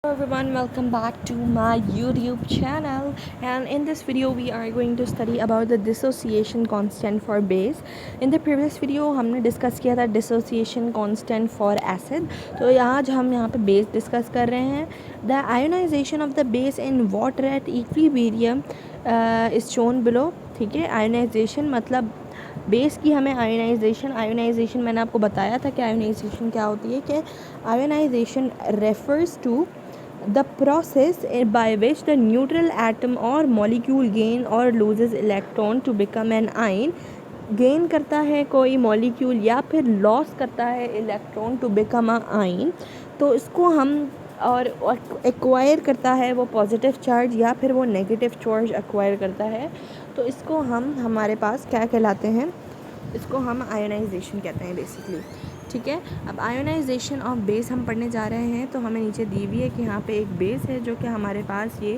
Hello everyone, welcome back to my YouTube channel, and in this video we are going to study about the dissociation constant for base. In the previous video हमने discuss किया था dissociation constant for acid. तो आज हम यहाँ पे base discuss कर रहे हैं. The ionization of the base in water at equilibrium is shown below. ठीक है, आयोनाइजेशन मतलब बेस की हमें आयोनाइजेशन मैंने आपको बताया था कि आयोनाइजेशन क्या होती है. कि ionisation refers to the process by which the neutral atom or molecule gain or loses electron to become an ion. Gain करता है कोई मॉलिक्यूल या फिर लॉस करता है इलेक्ट्रॉन टू बिकम अ आइन, तो इसको हम और एक्वायर करता है वो पॉजिटिव चार्ज या फिर वो नेगेटिव चार्ज एक्वायर करता है, तो इसको हम हमारे पास क्या कहलाते हैं, इसको हम आयोनाइजेशन कहते हैं बेसिकली. ठीक है, अब आयोनाइजेशन ऑफ बेस हम पढ़ने जा रहे हैं. तो हमें नीचे दी हुई है कि यहाँ पे एक बेस है जो कि हमारे पास ये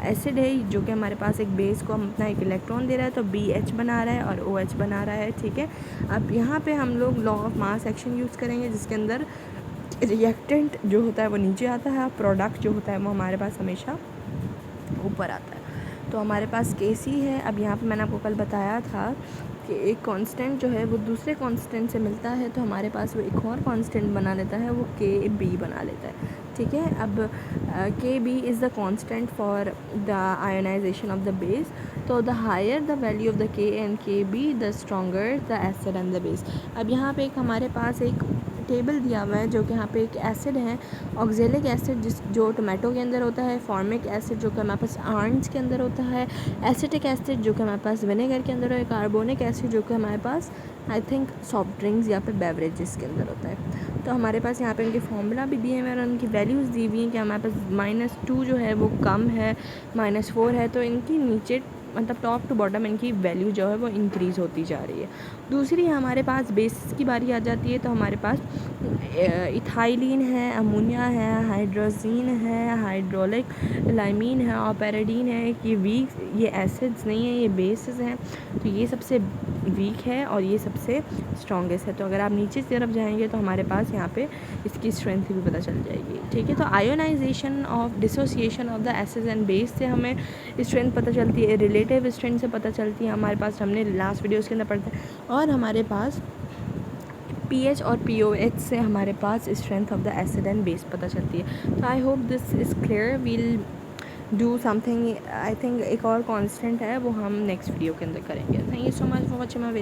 एसिड है, जो कि हमारे पास एक बेस को हम अपना एक इलेक्ट्रॉन दे रहा है, तो BH बना रहा है और OH बना रहा है. ठीक है, अब यहाँ पे हम लोग law of mass action use करेंगे, जिसके अंदर रिएक्टेंट जो होता है वो नीचे आता है, प्रोडक्ट जो होता है वो हमारे पास हमेशा ऊपर आता है. तो हमारे पास KC है. अब यहाँ पे मैंने आपको कल बताया था कि एक कांस्टेंट जो है वो दूसरे कांस्टेंट से मिलता है, तो हमारे पास वो एक और कांस्टेंट बना लेता है, वो KB बना लेता है. ठीक है, अब KB is the constant for the ionization of the base. तो the higher the value of the K and KB, the stronger the acid and the base. अब यहाँ पे एक हमारे पास एक टेबल दिया हुआ है, जो कि यहाँ पे एक एसिड है, ऑक्जेलिक एसिड जो टोमेटो के अंदर होता है, फॉर्मिक एसिड जो कि हमारे पास आर्न्स के अंदर होता है, एसिटिक एसिड जो कि हमारे पास विनेगर के अंदर है, कार्बोनिक एसिड जो कि हमारे पास आई थिंक सॉफ्ट ड्रिंक्स या फिर बेवरेजेस के अंदर होता है. तो हमारे पास यहाँ पे उनके फॉर्मूला भी दिए हुए हैं और उनकी वैल्यूज़ दी हुई हैं कि हमारे पास -2 जो है वो कम है, -4 है, तो इनकी नीचे मतलब टॉप टू बॉटम इनकी वैल्यू जो है वो इंक्रीज़ होती जा रही है. दूसरी हमारे पास बेसिस की बारी आ जाती है, तो हमारे पास इथाइलिन है, अमोनिया है, हाइड्रोजीन है, हाइड्रोलिक लाइमीन है और पैराडीन है. ये एसिड्स नहीं है, ये बेसिस हैं. तो ये सबसे वीक है और ये सबसे स्ट्रॉन्गेस्ट है. तो अगर आप नीचे की तरफ जाएंगे तो हमारे पास यहाँ पे इसकी स्ट्रेंथ भी पता चल जाएगी. ठीक है, तो ionisation of dissociation of the acids and base से हमें स्ट्रेंथ पता चलती है, रिलेटिव स्ट्रेंथ से पता चलती है. हमारे पास हमने लास्ट वीडियोज़ के अंदर पढ़ा है. और हमारे पास pH और POH से हमारे पास strength of the acid and base पता चलती है. तो I hope this is clear. We'll do something, I think एक और कांस्टेंट है वो हम नेक्स्ट वीडियो के अंदर करेंगे. Thank you so much for watching my video.